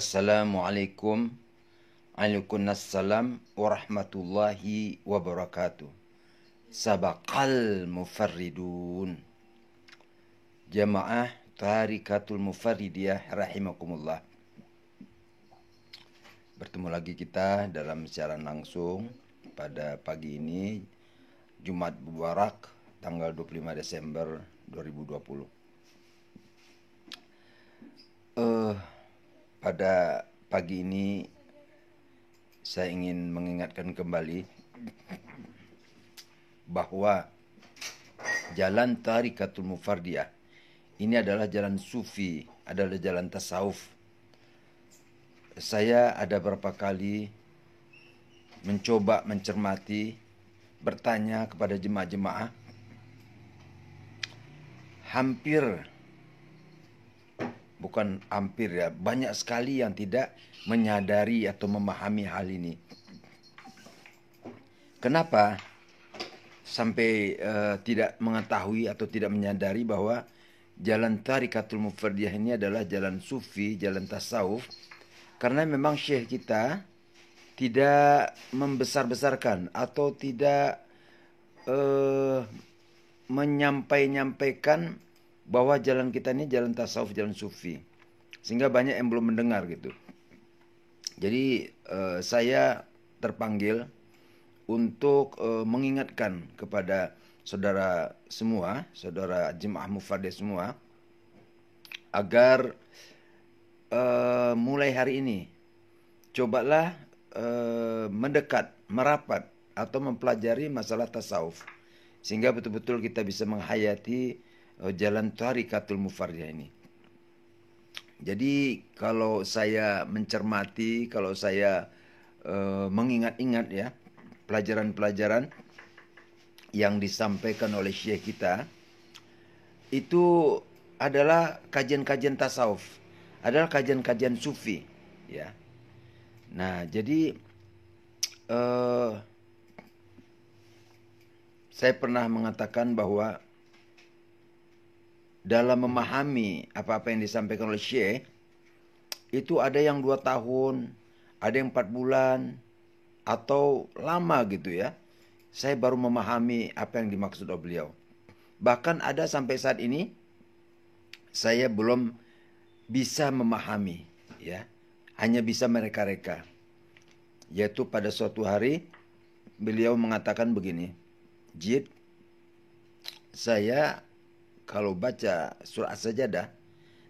Assalamualaikum Waalaikumsalam warahmatullahi wabarakatuh. Sabaqal mufarridun. Jamaah Tarikatul Mufarridiyah rahimakumullah. Bertemu lagi kita dalam siaran langsung pada pagi ini, Jumat Mubarak, tanggal 25 Desember 2020. Pada pagi ini saya ingin mengingatkan kembali bahwa jalan Tarikatul Mufardiyah ini adalah jalan sufi, adalah jalan tasawuf. Saya ada beberapa kali mencoba mencermati, bertanya kepada jemaah-jemaah, banyak sekali yang tidak menyadari atau memahami hal ini. Kenapa sampai tidak mengetahui atau tidak menyadari bahwa jalan Tarikatul Mufardiyah ini adalah jalan sufi, jalan tasawuf? Karena memang syekh kita tidak membesar-besarkan atau tidak menyampaikan bahwa jalan kita ini jalan tasawuf, jalan sufi. Sehingga banyak yang belum mendengar gitu. Jadi saya terpanggil untuk mengingatkan kepada saudara semua, saudara jemaah mufardiyah semua, agar mulai hari ini cobalah mendekat, merapat atau mempelajari masalah tasawuf, sehingga betul-betul kita bisa menghayati jalan Tarikatul Mufardiyah ini. Jadi kalau saya mencermati, kalau saya mengingat-ingat ya pelajaran-pelajaran yang disampaikan oleh syekh kita, itu adalah kajian-kajian tasawuf, adalah kajian-kajian sufi ya. Nah, jadi saya pernah mengatakan bahwa dalam memahami apa-apa yang disampaikan oleh syekh, itu ada yang 2 tahun, ada yang 4 bulan, atau lama gitu ya. Saya baru memahami apa yang dimaksud oleh beliau. Bahkan ada sampai saat ini, saya belum bisa memahami ya. Hanya bisa mereka-reka. Yaitu pada suatu hari, beliau mengatakan begini, Jid, saya kalau baca surah As-Sajadah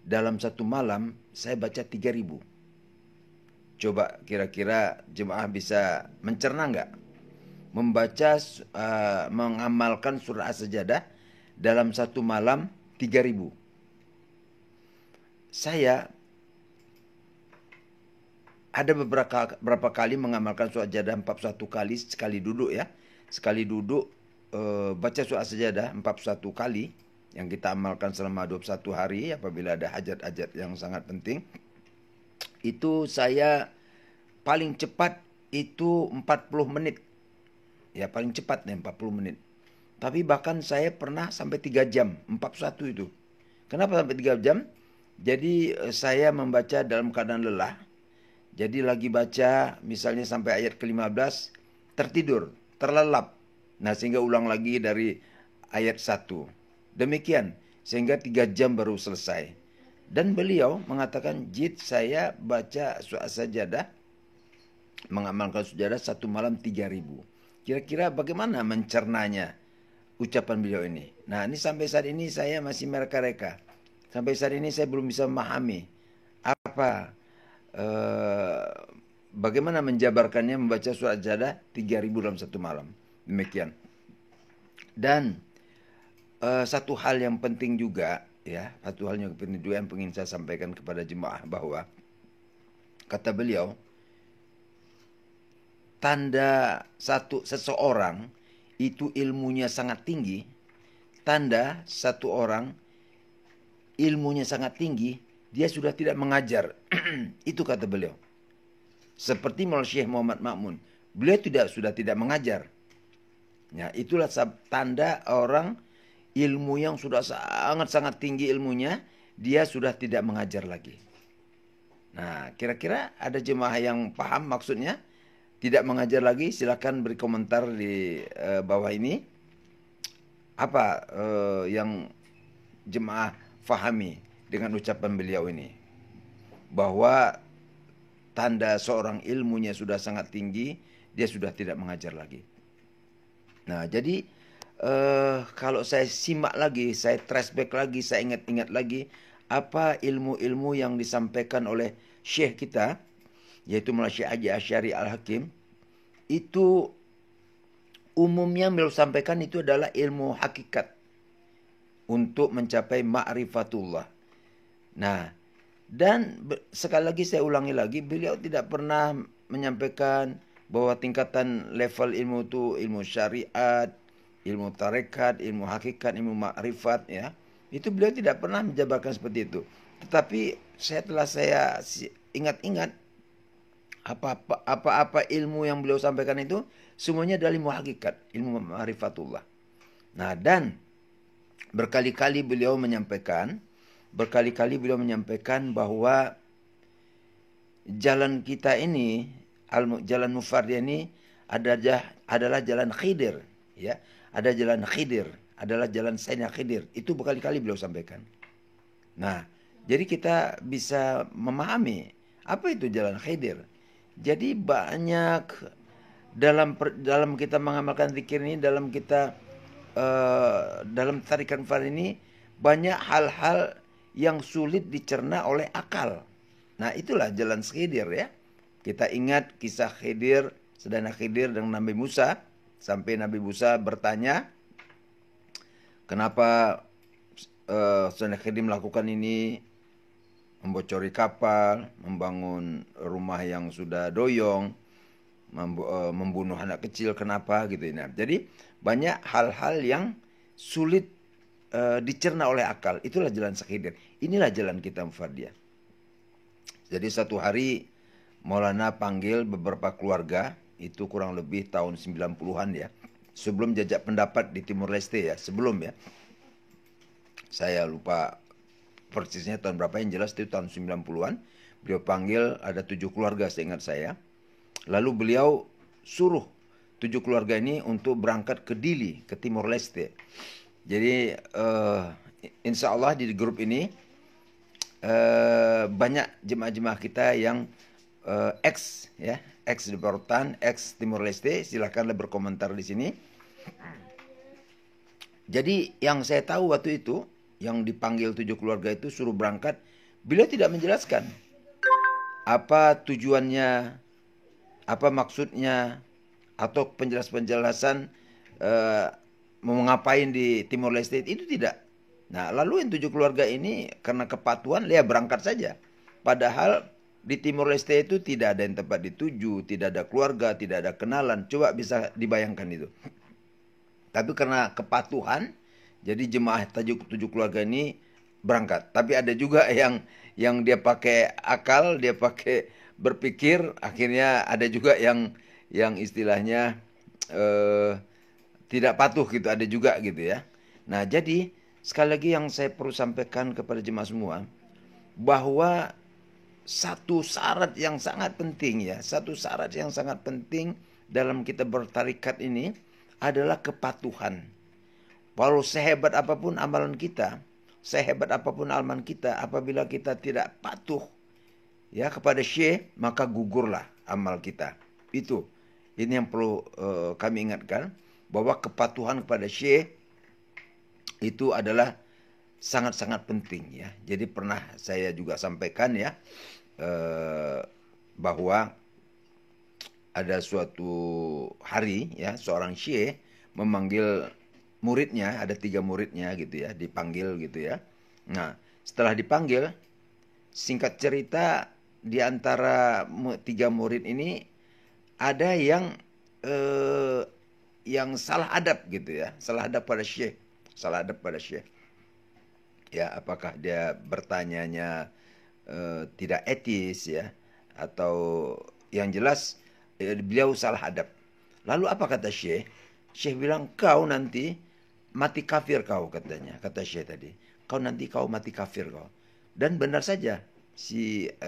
dalam satu malam saya baca 3.000. Coba kira-kira jemaah bisa mencerna nggak? Membaca, mengamalkan surah As-Sajadah dalam satu malam 3.000. Saya ada beberapa kali mengamalkan surah As-Sajadah 41 kali sekali duduk ya. Sekali duduk baca surah As-Sajadah 41 kali. Yang kita amalkan selama 21 hari apabila ada hajat-hajat yang sangat penting. Itu saya paling cepat itu 40 menit. Ya paling cepat nih 40 menit. Tapi bahkan saya pernah sampai 3 jam 41 itu. Kenapa sampai 3 jam? Jadi saya membaca dalam keadaan lelah. Jadi lagi baca misalnya sampai ayat ke-15 tertidur, terlelap. Nah sehingga ulang lagi dari ayat 1. Demikian, sehingga 3 jam baru selesai. Dan beliau mengatakan, Jid, saya baca surah Sajadah, mengamalkan sajadah satu malam 3.000. Kira-kira bagaimana mencernanya ucapan beliau ini? Nah, ini sampai saat ini saya masih mereka-reka. Sampai saat ini saya belum bisa memahami apa, bagaimana menjabarkannya membaca surah Sajadah 3.000 dalam satu malam. Demikian. Dan satu hal yang penting juga ya, satu hal yang penting juga yang ingin saya sampaikan kepada jemaah bahwa kata beliau, tanda seseorang itu ilmunya sangat tinggi, tanda satu orang ilmunya sangat tinggi, dia sudah tidak mengajar. Itu kata beliau. Seperti Maulana Syekh Muhammad Ma'mun, beliau sudah tidak mengajar. Ya, itulah tanda orang ilmu yang sudah sangat-sangat tinggi ilmunya, dia sudah tidak mengajar lagi. Nah, Nah, kira-kira ada jemaah yang paham maksudnya? Tidak mengajar lagi, silakan beri komentar di bawah ini. Apa yang jemaah fahami dengan ucapan beliau ini? Bahwa tanda seorang ilmunya sudah sangat tinggi, dia sudah tidak mengajar lagi. Nah, jadi kalau saya simak lagi, saya trace back lagi, saya ingat-ingat lagi apa ilmu-ilmu yang disampaikan oleh syekh kita, yaitu Maulana Syekh Haji Asy'ari Al-Hakim, itu umumnya beliau sampaikan itu adalah ilmu hakikat untuk mencapai ma'rifatullah. Nah, dan sekali lagi saya ulangi lagi, beliau tidak pernah menyampaikan bahwa tingkatan level ilmu itu ilmu syariat, ilmu tarekat, ilmu hakikat, ilmu ma'rifat, ya. Itu beliau tidak pernah menjabarkan seperti itu. Tetapi setelah saya ingat-ingat apa-apa ilmu yang beliau sampaikan itu semuanya adalah ilmu hakikat, ilmu ma'rifatullah. Nah, dan berkali-kali beliau menyampaikan bahwa jalan kita ini, jalan Mufardiyah ini adalah jalan Khidir, ya. Ada jalan Khidir, adalah jalan Sayyidina Khidir. Itu berkali-kali beliau sampaikan. Nah, jadi kita bisa memahami apa itu jalan Khidir. Jadi banyak dalam kita mengamalkan zikir ini, dalam kita dalam tarikan fard ini banyak hal-hal yang sulit dicerna oleh akal. Nah, itulah jalan Khidir, ya. Kita ingat kisah Khidir, Sayyidina Khidir dengan Nabi Musa, sampai Nabi Musa bertanya, kenapa Sayyidina Khidir melakukan ini, membocori kapal, membangun rumah yang sudah doyong, membunuh anak kecil, kenapa gitu. Nah, jadi banyak hal-hal yang sulit dicerna oleh akal. Itulah jalan Khidir. Inilah jalan kita Mufardiyah. Jadi satu hari Maulana panggil beberapa keluarga, itu kurang lebih tahun 90-an, ya. Sebelum jajak pendapat di Timur Leste, ya, sebelum, ya. Saya lupa persisnya tahun berapa, yang jelas itu tahun 90-an. Beliau panggil ada 7 keluarga seingat saya. Lalu beliau suruh 7 keluarga ini untuk berangkat ke Dili, ke Timor Leste. Jadi insya Allah di grup ini banyak jemaah-jemaah kita yang ex di Borotan, ex Timor Leste. Silakanlah berkomentar di sini. Jadi yang saya tahu waktu itu, yang dipanggil 7 keluarga itu suruh berangkat, beliau tidak menjelaskan apa tujuannya, apa maksudnya, atau penjelasan mau ngapain di Timor Leste, itu tidak. Nah, lalu yang 7 keluarga ini karena kepatuhan, ya berangkat saja. Padahal di Timor Leste itu tidak ada yang tempat dituju, tidak ada keluarga, tidak ada kenalan. Coba bisa dibayangkan itu. Tapi karena kepatuhan, jadi jemaah 7 keluarga ini berangkat. Tapi ada juga yang dia pakai akal, dia pakai berpikir, akhirnya ada juga yang istilahnya tidak patuh gitu, ada juga gitu, ya. Nah, jadi sekali lagi yang saya perlu sampaikan kepada jemaah semua, bahwa satu syarat yang sangat penting, ya, satu syarat yang sangat penting dalam kita bertarikat ini adalah kepatuhan. Walau sehebat apapun amalan kita, apabila kita tidak patuh, ya, kepada syekh, maka gugurlah amal kita. Ini yang perlu kami ingatkan, bahwa kepatuhan kepada syekh itu adalah sangat-sangat penting, ya. Jadi pernah saya juga sampaikan, ya, bahwa ada suatu hari, ya, seorang syekh memanggil muridnya, ada 3 muridnya gitu, ya, dipanggil gitu, ya. Nah, setelah dipanggil, singkat cerita, di antara 3 murid ini ada yang salah adab gitu, ya, salah adab pada syekh, ya, apakah dia bertanyanya tidak etis, ya, atau yang jelas beliau salah adab. Lalu apa kata syekh? Syekh bilang, kau nanti mati kafir kau, katanya, kata syekh tadi. Kau nanti mati kafir kau. Dan benar saja,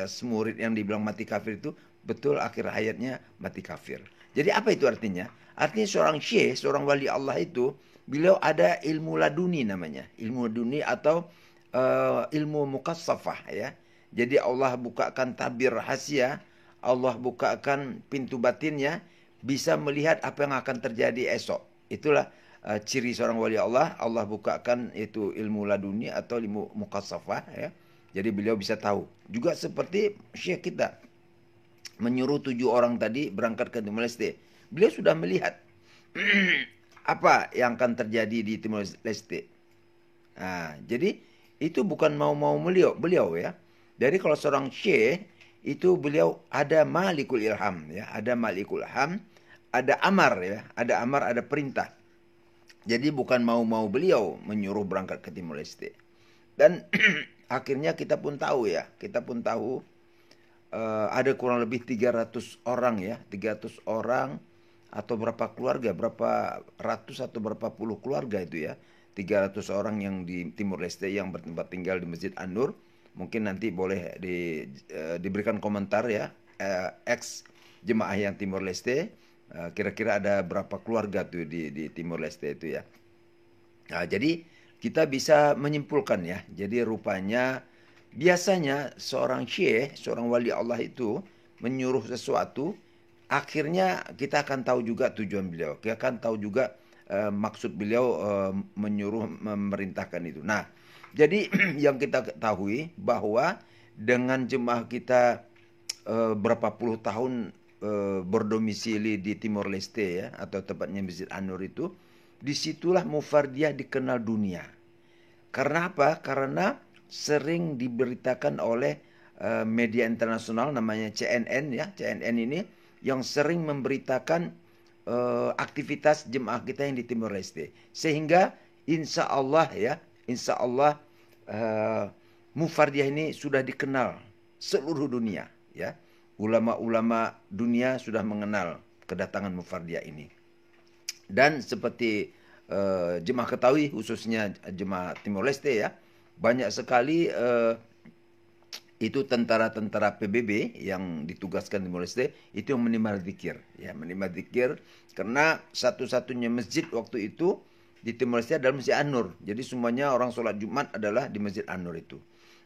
semurid yang dibilang mati kafir itu betul akhir hayatnya mati kafir. Jadi apa itu artinya? Artinya seorang syekh, seorang wali Allah itu, beliau ada ilmu laduni namanya, ilmu laduni atau ilmu mukassafah ya. Jadi Allah bukakan tabir rahasia, Allah bukakan pintu batinnya, bisa melihat apa yang akan terjadi esok. Itulah ciri seorang wali Allah. Allah bukakan itu ilmu laduni atau ilmu mukassafah ya. Jadi beliau bisa tahu. Juga seperti syekh kita menyuruh 7 orang tadi berangkat ke Timor Leste. Beliau sudah melihat apa yang akan terjadi di Timor Leste. Nah, jadi itu bukan mau-mau beliau ya. Jadi kalau seorang syekh itu beliau ada malikul ilham ya, ada malikul ilham, ada amar ya, ada amar, ada perintah. Jadi bukan mau-mau beliau menyuruh berangkat ke Timor Leste. Dan akhirnya kita pun tahu ya, ada kurang lebih 300 orang ya, 300 orang atau berapa keluarga, berapa ratus atau berapa puluh keluarga itu ya. 300 orang yang di Timor Leste yang bertempat tinggal di Masjid An-Nur. Mungkin nanti boleh diberikan komentar ya, ex jemaah yang Timor Leste, kira-kira ada berapa keluarga tuh di Timor Leste itu ya. Nah, jadi kita bisa menyimpulkan ya. Jadi rupanya biasanya seorang syekh, seorang wali Allah itu menyuruh sesuatu, akhirnya kita akan tahu juga tujuan beliau. Kita akan tahu juga maksud beliau menyuruh memerintahkan itu. Nah, jadi yang kita ketahui bahwa dengan jemaah kita berapa puluh tahun berdomisili di Timor Leste ya, atau tepatnya Masjid An-Nur itu, disitulah Mufardiyah dikenal dunia. Karena apa? Karena sering diberitakan oleh media internasional namanya CNN ya. CNN ini yang sering memberitakan aktivitas jemaah kita yang di Timor Leste. Sehingga insya Allah ya, insya Allah Mufardiyah ini sudah dikenal seluruh dunia ya. Ulama-ulama dunia sudah mengenal kedatangan Mufardiyah ini. Dan seperti jemaah ketahui, khususnya jemaah Timor Leste ya, banyak sekali itu tentara-tentara PBB yang ditugaskan di Timor Leste itu yang menimba zikir ya, menimba zikir, karena satu-satunya masjid waktu itu di Timor Leste adalah Masjid An-Nur. Jadi semuanya orang sholat Jumat adalah di Masjid An-Nur itu.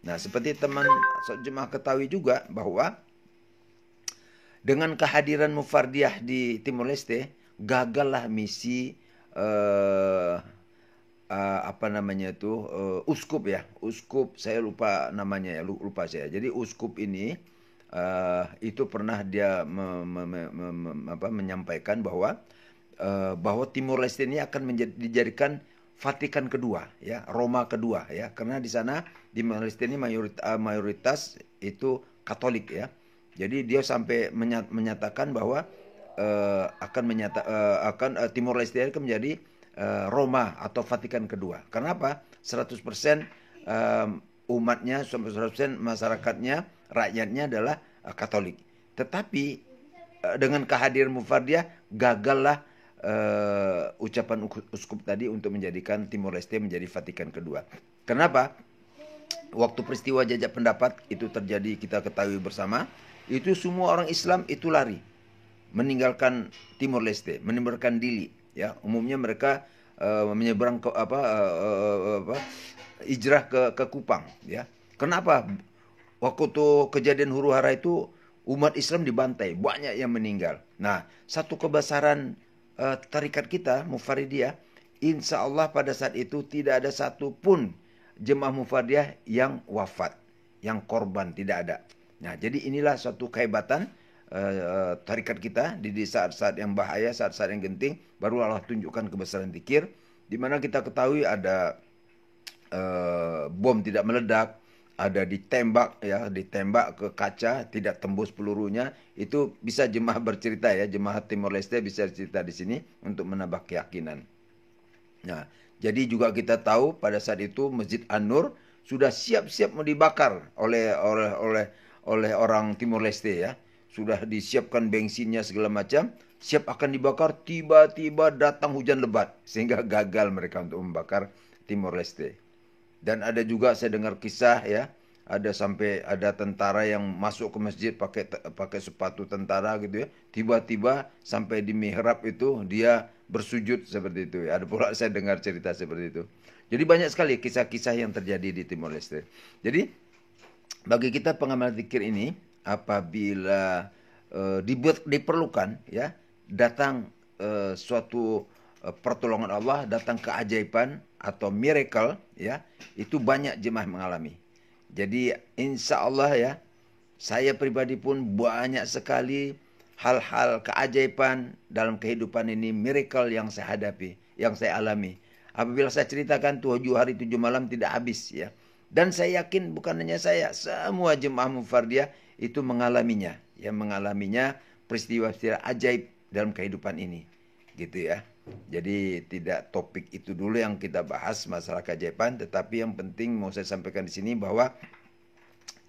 Nah, seperti teman jemaah ketahui juga bahwa dengan kehadiran Mufardiyah di Timor Leste, gagallah misi apa namanya itu uskup ya, uskup, saya lupa namanya ya, lupa saya. Jadi uskup ini itu pernah dia menyampaikan bahwa Timor Leste ini akan dijadikan Vatikan kedua ya, Roma kedua ya, karena di sana di Timor Leste ini mayoritas itu Katolik ya. Jadi dia sampai menyatakan bahwa Timor Leste akan menjadi Roma atau Vatikan kedua. Karena apa? 100% umatnya, 100% masyarakatnya, rakyatnya adalah Katolik. Tetapi dengan kehadiran Mufardiyah gagallah ucapan uskup tadi untuk menjadikan Timor Leste menjadi Vatikan kedua. Kenapa? Waktu peristiwa jajak pendapat itu terjadi, kita ketahui bersama, itu semua orang Islam itu lari meninggalkan Timor Leste, meninggalkan Dili ya. Umumnya mereka menyeberang ke hijrah ke Kupang ya. Kenapa? Waktu itu kejadian huru-hara itu umat Islam dibantai, banyak yang meninggal. Nah, satu kebesaran tarikat kita Mufardiyah, insya Allah pada saat itu tidak ada satupun jemaah Mufardiyah yang wafat, yang korban, tidak ada. Nah, jadi inilah suatu kehebatan tarikat kita di saat-saat yang bahaya, saat-saat yang genting, baru Allah tunjukkan kebesaran zikir, di mana kita ketahui ada bom tidak meledak, ada ditembak ya, ditembak ke kaca tidak tembus pelurunya. Itu bisa jemaah bercerita ya, jemaah Timor Leste bisa cerita di sini untuk menambah keyakinan. Nah, jadi juga kita tahu pada saat itu Masjid An-Nur sudah siap-siap mau dibakar oleh orang Timor Leste ya. Sudah disiapkan bensinnya segala macam, siap akan dibakar, tiba-tiba datang hujan lebat sehingga gagal mereka untuk membakar Timor Leste. Dan ada juga saya dengar kisah ya, ada sampai ada tentara yang masuk ke masjid pakai sepatu tentara gitu ya. Tiba-tiba sampai di mihrab itu dia bersujud seperti itu ya. Ada pula saya dengar cerita seperti itu. Jadi banyak sekali kisah-kisah yang terjadi di Timor Leste. Jadi bagi kita pengamal zikir ini, apabila diperlukan ya, datang suatu pertolongan Allah, datang keajaiban atau miracle ya, itu banyak jemaah mengalami. Jadi insya Allah ya, saya pribadi pun banyak sekali hal-hal keajaiban dalam kehidupan ini, miracle yang saya hadapi, yang saya alami. Apabila saya ceritakan 7 hari 7 malam tidak habis ya. Dan saya yakin bukan hanya saya, semua jemaah Mufardiyah itu mengalaminya, ya, mengalaminya peristiwa-peristiwa ajaib dalam kehidupan ini, gitu ya. Jadi tidak topik itu dulu yang kita bahas masalah keajaiban, tetapi yang penting mau saya sampaikan di sini bahwa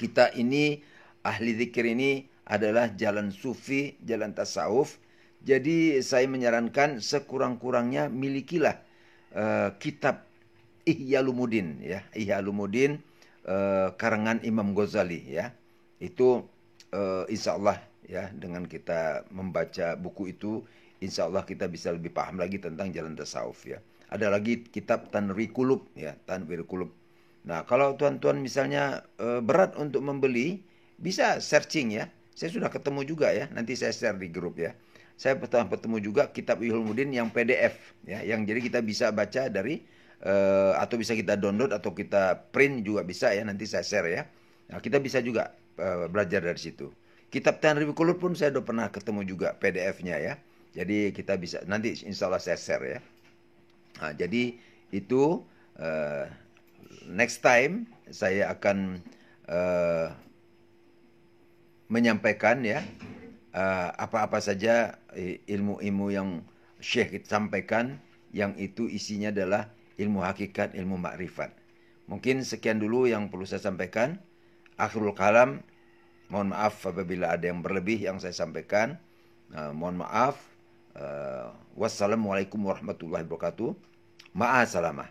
kita ini ahli zikir ini adalah jalan sufi, jalan tasawuf. Jadi saya menyarankan sekurang-kurangnya milikilah kitab Ihya Ulumuddin ya, Ihya Ulumuddin karangan Imam Ghazali ya. Itu insya Allah ya, dengan kita membaca buku itu insya Allah kita bisa lebih paham lagi tentang jalan tasawuf ya. Ada lagi kitab Tanwirul Qulub ya, Tanwirul Qulub. Nah, kalau tuan-tuan misalnya berat untuk membeli, bisa searching ya. Saya sudah ketemu juga ya, nanti saya share di grup ya. Saya ketemu juga kitab Ihya Ulumuddin yang PDF ya, yang jadi kita bisa baca dari atau bisa kita download atau kita print juga bisa ya, nanti saya share ya. Nah, kita bisa juga belajar dari situ. Kitab Tanwirul Qulub pun saya udah pernah ketemu juga PDF-nya ya. Jadi kita bisa, nanti insya Allah saya share ya. Nah, jadi itu next time saya akan menyampaikan ya apa-apa saja ilmu-ilmu yang Syekh sampaikan, yang itu isinya adalah ilmu hakikat, ilmu makrifat. Mungkin sekian dulu yang perlu saya sampaikan. Akhirul kalam, mohon maaf apabila ada yang berlebih yang saya sampaikan. Mohon maaf. Wassalamualaikum warahmatullahi wabarakatuh. Ma'asalamah.